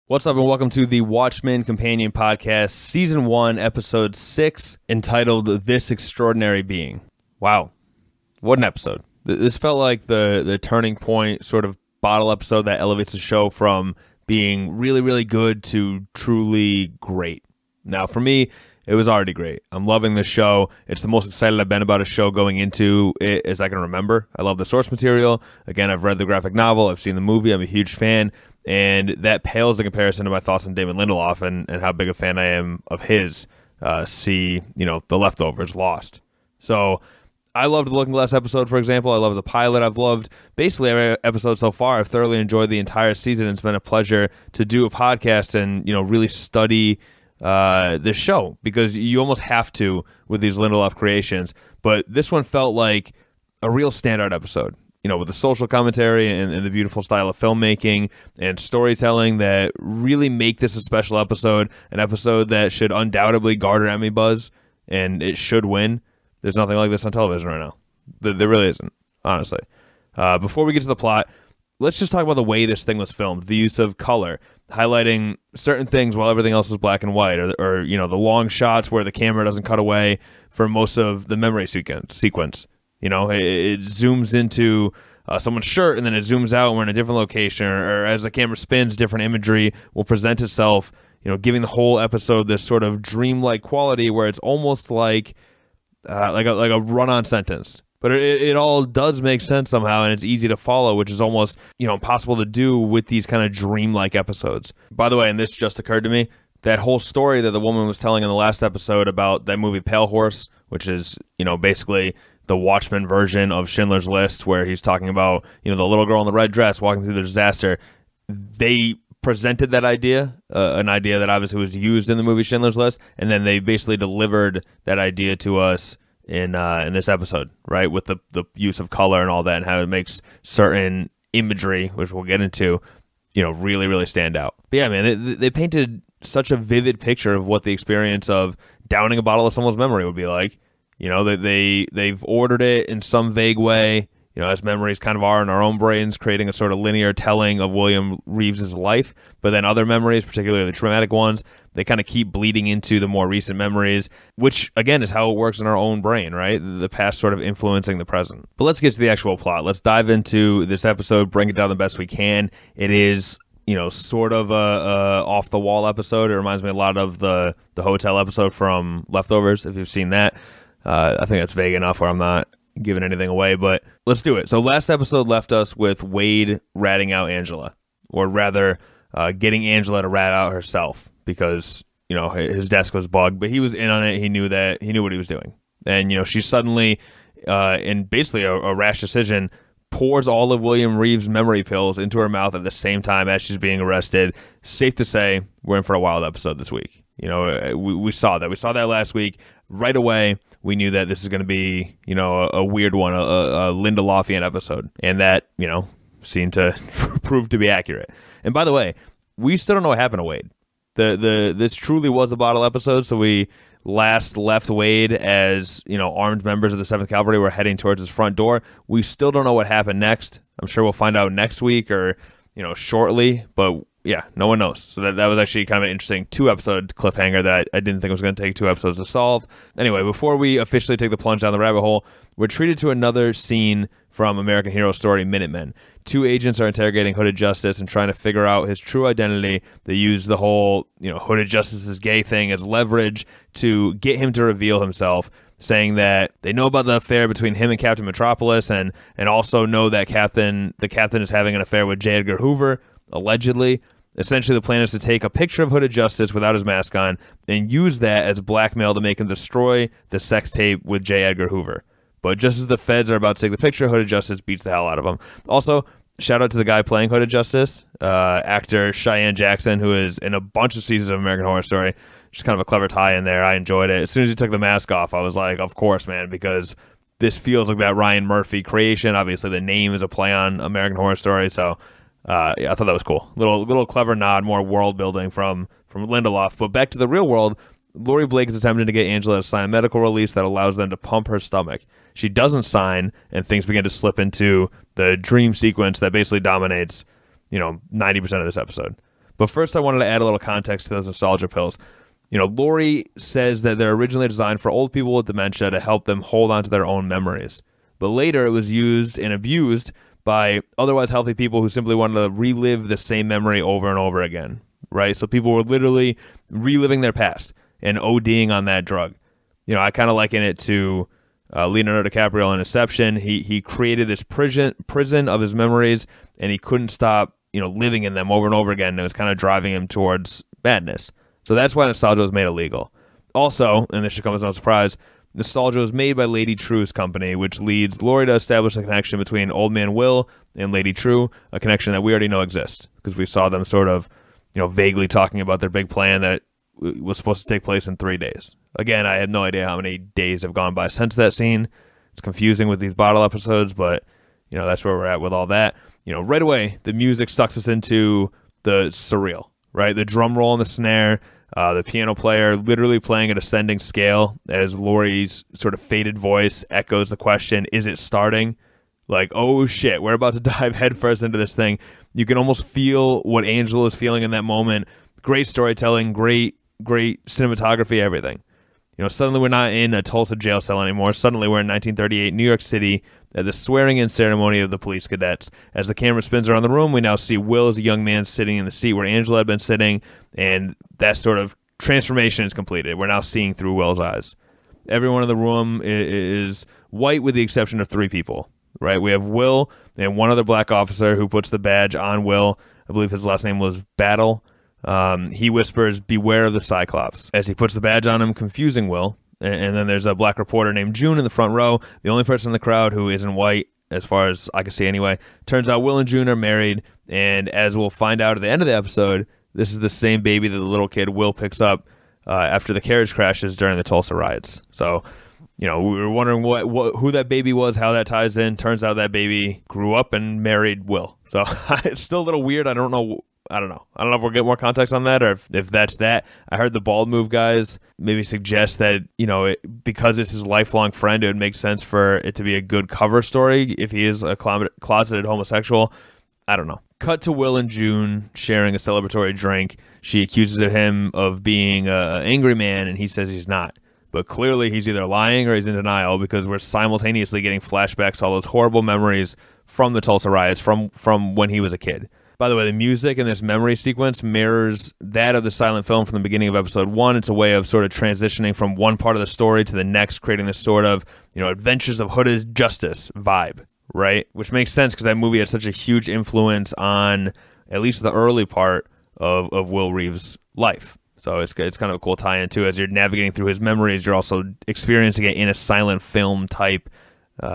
What's up, and welcome to the Watchmen Companion Podcast, Season 1, Episode 6, entitled This Extraordinary Being. Wow. What an episode. This felt like the turning point sort of bottle episode that elevates the show from being really, really good to truly great. Now, for me, it was already great. I'm loving the show. It's the most excited I've been about a show going into it as I can remember. I love the source material. Again, I've read the graphic novel. I've seen the movie. I'm a huge fan. And that pales in comparison to my thoughts on Damon Lindelof and how big a fan I am of his. The Leftovers, Lost. So I loved the Looking Glass episode, for example. I love the pilot. I've loved basically every episode so far. I've thoroughly enjoyed the entire season. It's been a pleasure to do a podcast and, really study this show, because you almost have to with these Lindelof creations. But this one felt like a real standout episode. With the social commentary and the beautiful style of filmmaking and storytelling that really make this a special episode, an episode that should undoubtedly garner Emmy buzz, and it should win. There's nothing like this on television right now. There really isn't, honestly. Before we get to the plot, let's just talk about the way this thing was filmed, the use of color, highlighting certain things while everything else is black and white, or the long shots where the camera doesn't cut away for most of the memory sequence. It zooms into someone's shirt, and then it zooms out and we're in a different location, or as the camera spins, different imagery will present itself, giving the whole episode this sort of dreamlike quality where it's almost like a run-on sentence. But it all does make sense somehow, and it's easy to follow, which is almost impossible to do with these kind of dreamlike episodes. By the way, and this just occurred to me, that whole story that the woman was telling in the last episode about that movie Pale Horse, which is basically the Watchmen version of Schindler's List, where he's talking about, the little girl in the red dress walking through the disaster. They presented that idea, an idea that obviously was used in the movie Schindler's List, and then they basically delivered that idea to us in this episode, right? With the use of color and all that, and how it makes certain imagery, which we'll get into, really, really stand out. But yeah, man, they painted such a vivid picture of what the experience of downing a bottle of someone's memory would be like. They've ordered it in some vague way, as memories kind of are in our own brains, creating a sort of linear telling of William Reeves's life. But then other memories, particularly the traumatic ones, they kind of keep bleeding into the more recent memories, which, again, is how it works in our own brain, right? The past sort of influencing the present. But let's get to the actual plot. Let's dive into this episode, break it down the bbest we can. It is sort of a off-the-wall episode. It reminds me a lot of the hotel episode from Leftovers, if you've seen that. I think that's vague enough where I'm not giving anything away, but let's do it. So last episode left us with Wade ratting out Angela, or rather getting Angela to rat out herself, because his desk was bugged, but he was in on it. He knew what he was doing. And she suddenly, in basically a rash decision, pours all of William Reeves' memory pills into her mouth at the same time as she's being arrested. Safe to say, we're in for a wild episode this week. We saw that. We saw that last week. Right away, we knew that this is going to be, a weird one, a Lindelofian episode. And that, seemed to prove to be accurate. And by the way, we still don't know what happened to Wade. This truly was a bottle episode, so we last left Wade as, armed members of the 7th Cavalry were heading towards his front door. We still don't know what happened next. I'm sure we'll find out next week or, shortly, but yeah, no one knows. So that was actually kind of an interesting 2-episode cliffhanger that I didn't think was going to take 2 episodes to solve. Anyway, before we officially take the plunge down the rabbit hole, we're treated to another scene from American Hero Story Minutemen. 2 agents are interrogating Hooded Justice and trying to figure out his true identity. They use the whole, Hooded Justice's gay thing as leverage to get him to reveal himself, saying that they know about the affair between him and Captain Metropolis, and also know that the captain is having an affair with J. Edgar Hoover, allegedly. Essentially, the plan is to take a picture of Hooded Justice without his mask on and use that as blackmail to make him destroy the sex tape with J. Edgar Hoover. But just as the feds are about to take the picture, Hooded Justice beats the hell out of him. Also, shout out to the guy playing Hooded Justice, actor Cheyenne Jackson, who is in a bunch of seasons of American Horror Story. Just kind of a clever tie in there. I enjoyed it. As soon as he took the mask off, I was like, of course, man, because this feels like that Ryan Murphy creation. Obviously, the name is a play on American Horror Story, so yeah, I thought that was cool. Little clever nod, more world building from Lindelof. But back to the real world, Laurie Blake is attempting to get Angela to sign a medical release that allows them to pump her stomach. She doesn't sign, and things begin to slip into the dream sequence that basically dominates, 90% of this episode. But first, I wanted to add a little context to those nostalgia pills. Lori says that they're originally designed for old people with dementia to help them hold on to their own memories. But later, it was used and abused by otherwise healthy people who simply wanted to relive the same memory over and over again, right? So people were literally reliving their past and ODing on that drug. I kind of liken it to Leonardo DiCaprio in Inception. He created this prison of his memories, and he couldn't stop, living in them over and over again. And it was kind of driving him towards madness. So that's why nostalgia was made illegal. Also, and this should come as no surprise, nostalgia was made by Lady True's company, which leads Lori to establish a connection between Old Man Will and Lady True, a connection that we already know exists because we saw them sort of, vaguely talking about their big plan that was supposed to take place in 3 days. Again, I have no idea how many days have gone by since that scene. It's confusing with these bottle episodes, but, that's where we're at with all that. Right away, the music sucks us into the surreal, right? The drum roll and the snare, the piano player literally playing at ascending scale as Lori's sort of faded voice echoes the question, is it starting? Like, oh shit, we're about to dive headfirst into this thing. You can almost feel what Angela is feeling in that moment. Great storytelling, great cinematography, everything. Suddenly we're not in a Tulsa jail cell anymore. Suddenly we're in 1938 New York City at the swearing-in ceremony of the police cadets. As the camera spins around the room, we now see Will as a young man sitting in the seat where Angela had been sitting, and that sort of transformation is completed. We're now seeing through Will's eyes. Everyone in the room is white with the exception of 3 people, right? We have Will and one other black officer who puts the badge on Will. I believe his last name was Battle. He whispers, "Beware of the Cyclops," as he puts the badge on him, confusing Will. And then there's a black reporter named June in the front row, the only person in the crowd who isn't white, as far as I can see anyway. Turns out Will and June are married, and as we'll find out at the end of the episode, this is the same baby that the little kid Will picks up after the carriage crashes during the Tulsa riots. So, we were wondering who that baby was, how that ties in. Turns out that baby grew up and married Will. So it's still a little weird. I don't know. I don't know if we'll get more context on that or if that's that. I heard the Bald Move guys maybe suggest that, because it's his lifelong friend, it would make sense for it to be a good cover story if he is a closeted homosexual. I don't know. Cut to Will and June sharing a celebratory drink. She accuses him of being an angry man, and he says he's not. But clearly he's either lying or he's in denial because we're simultaneously getting flashbacks to all those horrible memories from the Tulsa riots from when he was a kid. By the way, the music in this memory sequence mirrors that of the silent film from the beginning of episode 1. It's a way of sort of transitioning from one part of the story to the next, creating this sort of, Adventures of Hooded Justice vibe, right? Which makes sense because that movie had such a huge influence on at least the early part of Will Reeves' life. So it's kind of a cool tie-in, too. As you're navigating through his memories, you're also experiencing it in a silent film type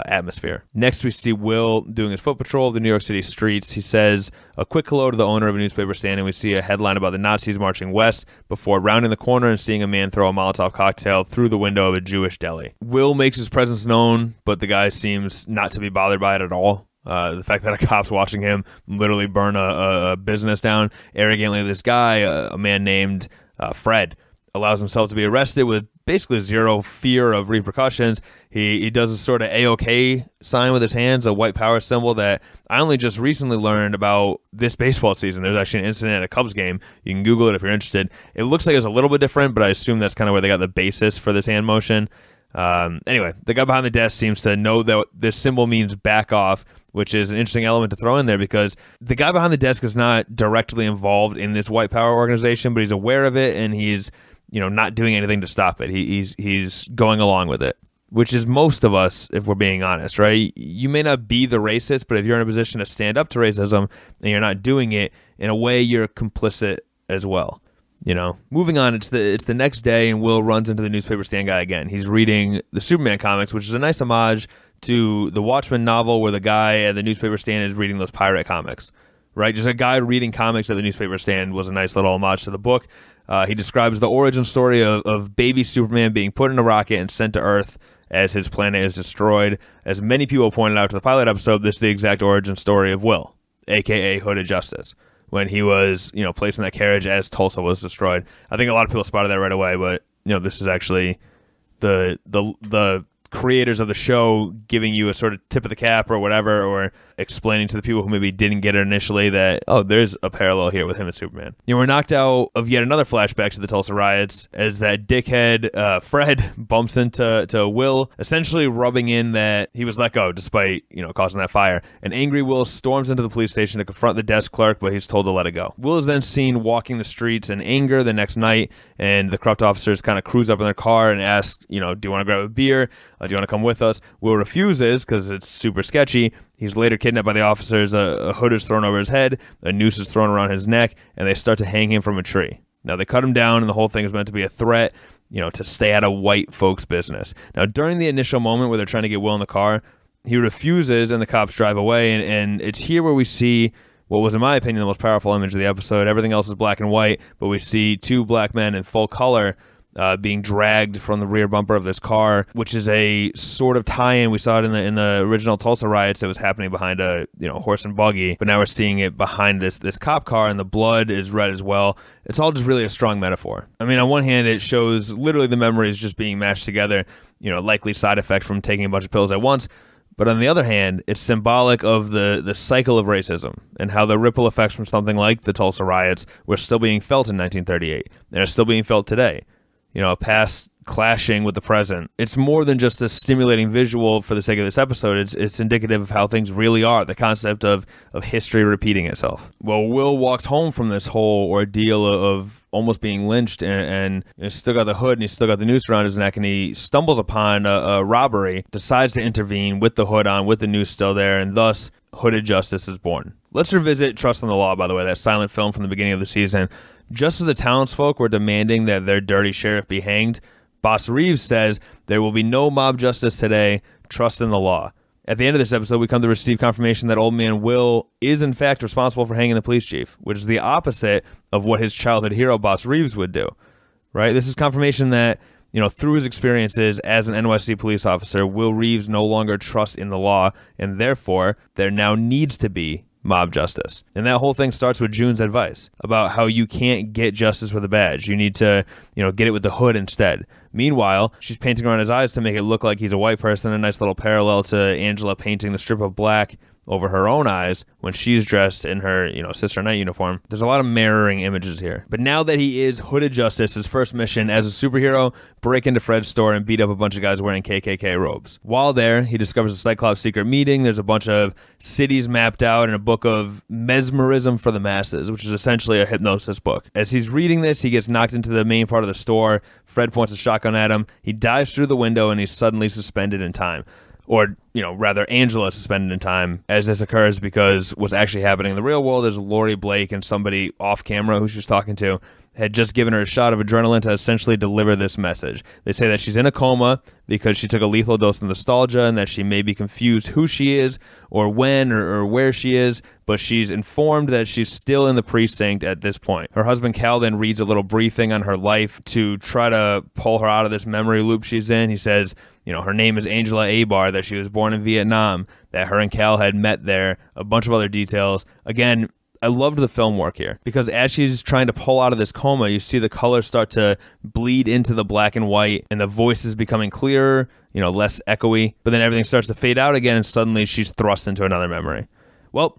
atmosphere. Next, we see Will doing his foot patrol of the New York City streets. He says a quick hello to the owner of a newspaper stand, and we see a headline about the Nazis marching west before rounding the corner and seeing a man throw a Molotov cocktail through the window of a Jewish deli. Will makes his presence known, but the guy seems not to be bothered by it at all. The fact that a cop's watching him literally burn a business down arrogantly. This guy, a man named Fred, allows himself to be arrested with basically zero fear of repercussions. He does a sort of A-OK sign with his hands, a white power symbol that I only just recently learned about this baseball season. There's actually an incident at a Cubs game. You can Google it if you're interested. It looks like it's a little bit different, but I assume that's kind of where they got the basis for this hand motion. Anyway, the guy behind the desk seems to know that this symbol means back off, which is an interesting element to throw in there because the guy behind the desk is not directly involved in this white power organization, but he's aware of it and he's not doing anything to stop it. He's going along with it, which is most of us, if we're being honest, right? You may not be the racist, but if you're in a position to stand up to racism and you're not doing it, in a way, you're complicit as well. Moving on, it's the next day, and Will runs into the newspaper stand guy again. He's reading the Superman comics, which is a nice homage to the Watchmen novel where the guy at the newspaper stand is reading those pirate comics, right? Just a guy reading comics at the newspaper stand was a nice little homage to the book. He describes the origin story of baby Superman being put in a rocket and sent to Earth as his planet is destroyed. As many people pointed out to the pilot episode, this is the exact origin story of Will, a.k.a. Hooded Justice, when he was, placed in that carriage as Tulsa was destroyed. I think a lot of people spotted that right away, but, this is actually the creators of the show giving you a sort of tip of the cap or whatever, or explaining to the people who maybe didn't get it initially that, oh, there's a parallel here with him and Superman. We're knocked out of yet another flashback to the Tulsa riots as that dickhead Fred bumps into Will, essentially rubbing in that he was let go despite, causing that fire. An angry Will storms into the police station to confront the desk clerk, but he's told to let it go. Will is then seen walking the streets in anger the next night, and the corrupt officers kind of cruise up in their car and ask, do you want to grab a beer? Do you want to come with us? Will refuses because it's super sketchy. He's later kidnapped by the officers. A hood is thrown over his head, a noose is thrown around his neck, and they start to hang him from a tree. Now, they cut him down, and the whole thing is meant to be a threat, to stay out of white folks' business. Now, during the initial moment where they're trying to get Will in the car, he refuses, and the cops drive away, and it's here where we see what was, in my opinion, the most powerful image of the episode. Everything else is black and white, but we see two black men in full color being dragged from the rear bumper of this car, which is a sort of tie-in. We saw it in the original Tulsa riots that was happening behind a horse and buggy, but now we're seeing it behind this cop car, and the blood is red as well. It's all just really a strong metaphor. I mean, on one hand, it shows literally the memories just being mashed together, likely side effect from taking a bunch of pills at once. But on the other hand, it's symbolic of the cycle of racism and how the ripple effects from something like the Tulsa riots were still being felt in 1938 and are still being felt today. Past clashing with the present. It's more than just a stimulating visual for the sake of this episode. It's indicative of how things really are, the concept of history repeating itself. Well, Will walks home from this whole ordeal of almost being lynched, and he's still got the hood, and he's still got the noose around his neck, and he stumbles upon a robbery, decides to intervene with the hood on, with the noose still there, and thus hooded justice is born. Let's revisit Trust in the Law, by the way, that silent film from the beginning of the season. Just as the townsfolk were demanding that their dirty sheriff be hanged, Boss Reeves says there will be no mob justice today. Trust in the law. At the end of this episode, we come to receive confirmation that old man Will is in fact responsible for hanging the police chief, which is the opposite of what his childhood hero, Boss Reeves, would do. Right? This is confirmation that, through his experiences as an NYC police officer, Will Reeves no longer trusts in the law, and therefore there now needs to be mob justice. And that whole thing starts with June's advice about how you can't get justice with a badge. You need to, get it with the hood instead. Meanwhile, she's painting around his eyes to make it look like he's a white person, a nice little parallel to Angela painting the strip of black over her own eyes when she's dressed in her, Sister Night uniform. There's a lot of mirroring images here. But now that he is hooded justice, his first mission as a superhero, break into Fred's store and beat up a bunch of guys wearing KKK robes. While there, he discovers a Cyclops secret meeting. There's a bunch of cities mapped out and a book of mesmerism for the masses, which is essentially a hypnosis book. As he's reading this, he gets knocked into the main part of the store. Fred points a shotgun at him. He dives through the window, and he's suddenly suspended in time. Or, rather, Angela suspended in time as this occurs, because what's actually happening in the real world is Lori Blake and somebody off camera who she's talking to had just given her a shot of adrenaline to essentially deliver this message. They say that she's in a coma because she took a lethal dose of nostalgia, and that she may be confused who she is or when or where she is, but she's informed that she's still in the precinct at this point. Her husband Cal then reads a little briefing on her life to try to pull her out of this memory loop she's in. He says, her name is Angela Abar, that she was born in Vietnam, that her and Cal had met there, a bunch of other details. Again, I loved the film work here, because as she's trying to pull out of this coma, you see the colors start to bleed into the black and white, and the voice is becoming clearer, less echoey, but then everything starts to fade out again, and suddenly she's thrust into another memory. Well,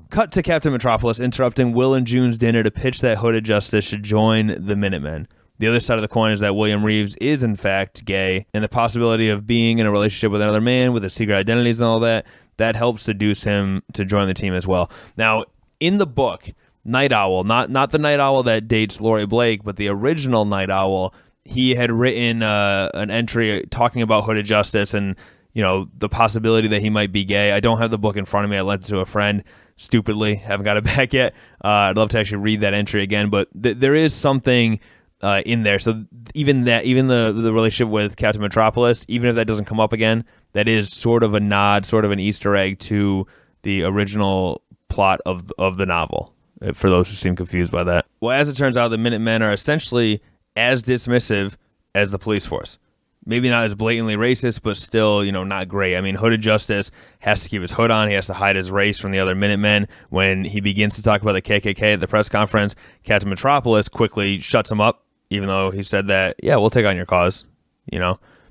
cut to Captain Metropolis interrupting Will and June's dinner to pitch that hooded justice should join the Minutemen. The other side of the coin is that William Reeves is in fact gay, and the possibility of being in a relationship with another man with his secret identities and all that helps seduce him to join the team as well. Now, in the book, Night Owl, not the Night Owl that dates Lori Blake, but the original Night Owl, he had written an entry talking about hooded justice and, the possibility that he might be gay. I don't have the book in front of me. I lent it to a friend. Stupidly, haven't got it back yet. I'd love to actually read that entry again, but there is something in there. So even the relationship with Captain Metropolis, even if that doesn't come up again, that is sort of a nod, sort of an Easter egg to the original plot of the novel, for those who seem confused by that. Well, as it turns out, the Minutemen are essentially as dismissive as the police force. Maybe not as blatantly racist, but still, not great. I mean, hooded justice has to keep his hood on. He has to hide his race from the other Minutemen. When he begins to talk about the KKK at the press conference, Captain Metropolis quickly shuts him up, even though he said that, yeah, we'll take on your cause.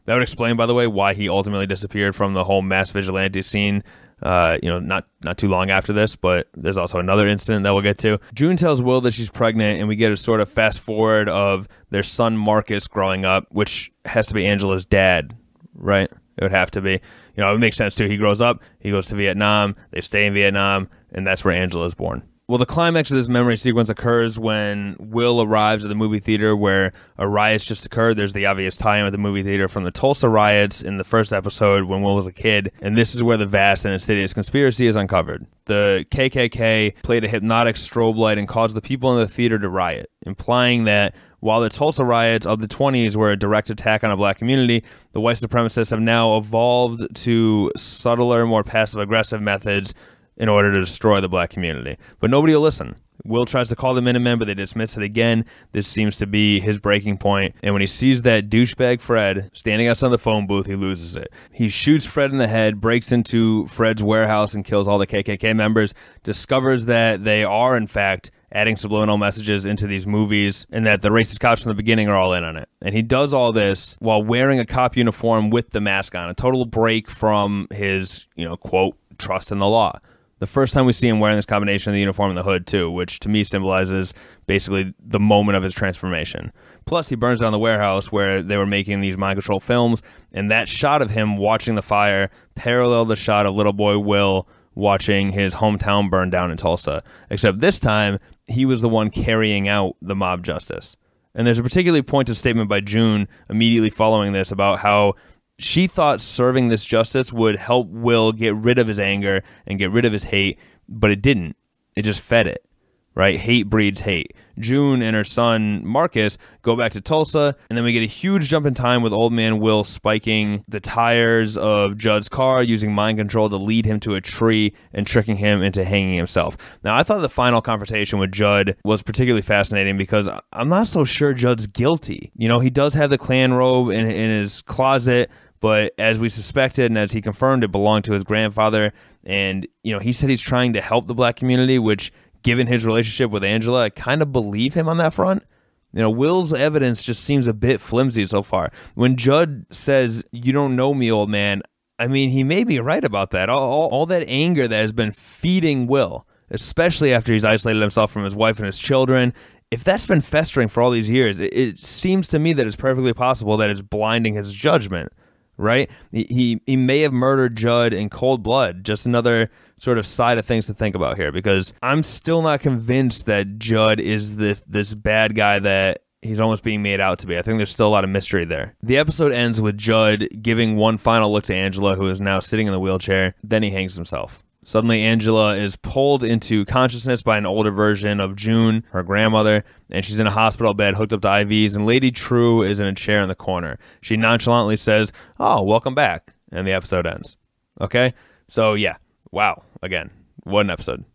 That would explain, by the way, why he ultimately disappeared from the whole mass vigilante scene, not too long after this, but there's also another incident that we'll get to. June tells Will that she's pregnant, and we get a sort of fast forward of their son Marcus growing up, which has to be Angela's dad, right? It would have to be. It makes sense, too. He grows up, he goes to Vietnam, they stay in Vietnam, and that's where Angela is born. Well, the climax of this memory sequence occurs when Will arrives at the movie theater where a riot's just occurred. There's the obvious tie-in with the movie theater from the Tulsa riots in the first episode when Will was a kid, and this is where the vast and insidious conspiracy is uncovered. The KKK played a hypnotic strobe light and caused the people in the theater to riot, implying that while the Tulsa riots of the 20s were a direct attack on a black community, the white supremacists have now evolved to subtler, more passive-aggressive methods in order to destroy the black community. But nobody will listen. Will tries to call the Minutemen, but they dismiss it again. This seems to be his breaking point. And when he sees that douchebag Fred standing outside the phone booth, he loses it. He shoots Fred in the head, breaks into Fred's warehouse, and kills all the KKK members, discovers that they are, in fact, adding subliminal messages into these movies, and that the racist cops from the beginning are all in on it. And he does all this while wearing a cop uniform with the mask on, a total break from his, quote, trust in the law. The first time we see him wearing this combination of the uniform and the hood, too, which to me symbolizes basically the moment of his transformation. Plus, he burns down the warehouse where they were making these mind control films, and that shot of him watching the fire paralleled the shot of little boy Will watching his hometown burn down in Tulsa. Except this time, he was the one carrying out the mob justice. And there's a particularly pointed statement by June immediately following this about how she thought serving this justice would help Will get rid of his anger and get rid of his hate, but it didn't. It just fed it, right? Hate breeds hate. June and her son, Marcus, go back to Tulsa, and then we get a huge jump in time with old man Will spiking the tires of Judd's car, using mind control to lead him to a tree and tricking him into hanging himself. Now, I thought the final confrontation with Judd was particularly fascinating because I'm not so sure Judd's guilty. He does have the Klan robe in his closet, but as we suspected and as he confirmed, it belonged to his grandfather. And, he said he's trying to help the black community, which, given his relationship with Angela, I kind of believe him on that front. Will's evidence just seems a bit flimsy so far. When Judd says, "You don't know me, old man," I mean, he may be right about that. All that anger that has been feeding Will, especially after he's isolated himself from his wife and his children, if that's been festering for all these years, it seems to me that it's perfectly possible that it's blinding his judgment. Right? He may have murdered Judd in cold blood. Just another sort of side of things to think about here, because I'm still not convinced that Judd is this bad guy that he's almost being made out to be. I think there's still a lot of mystery there. The episode ends with Judd giving one final look to Angela, who is now sitting in the wheelchair. Then he hangs himself. Suddenly, Angela is pulled into consciousness by an older version of June, her grandmother, and she's in a hospital bed hooked up to IVs, and Lady True is in a chair in the corner. She nonchalantly says, "Oh, welcome back," and the episode ends. Okay? So, yeah. Wow. Again, what an episode.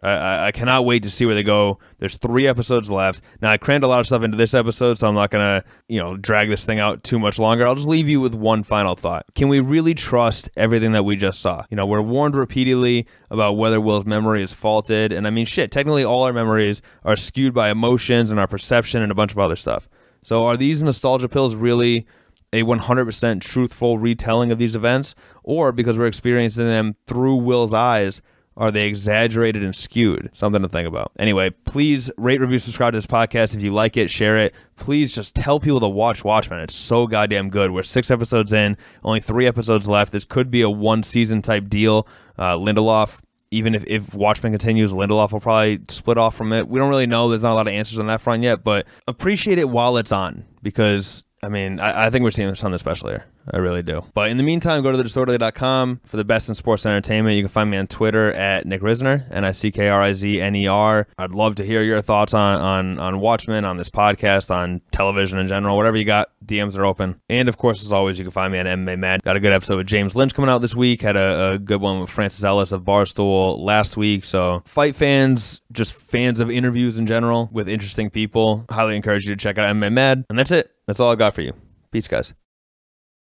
I cannot wait to see where they go. There's 3 episodes left. Now, I crammed a lot of stuff into this episode, so I'm not going to, drag this thing out too much longer. I'll just leave you with one final thought. Can we really trust everything that we just saw? We're warned repeatedly about whether Will's memory is faulted. And I mean, shit, technically all our memories are skewed by emotions and our perception and a bunch of other stuff. So are these nostalgia pills really a 100% truthful retelling of these events? Or because we're experiencing them through Will's eyes, are they exaggerated and skewed? Something to think about. Anyway, please rate, review, subscribe to this podcast. If you like it, share it. Please just tell people to watch Watchmen. It's so goddamn good. We're 6 episodes in, only 3 episodes left. This could be a 1-season type deal. Lindelof, even if Watchmen continues, Lindelof will probably split off from it. We don't really know. There's not a lot of answers on that front yet, but appreciate it while it's on, because I think we're seeing something special here. I really do. But in the meantime, go to thedisorderly.com for the best in sports entertainment. You can find me on Twitter at Nick Rizner, NickRizner. I'd love to hear your thoughts on Watchmen, on this podcast, on television in general. Whatever you got, DMs are open. And of course, as always, you can find me on MMA Mad. Got a good episode with James Lynch coming out this week. Had a good one with Francis Ellis of Barstool last week. So fight fans, just fans of interviews in general with interesting people, highly encourage you to check out MMA Mad. And that's it. That's all I've got for you. Peace, guys.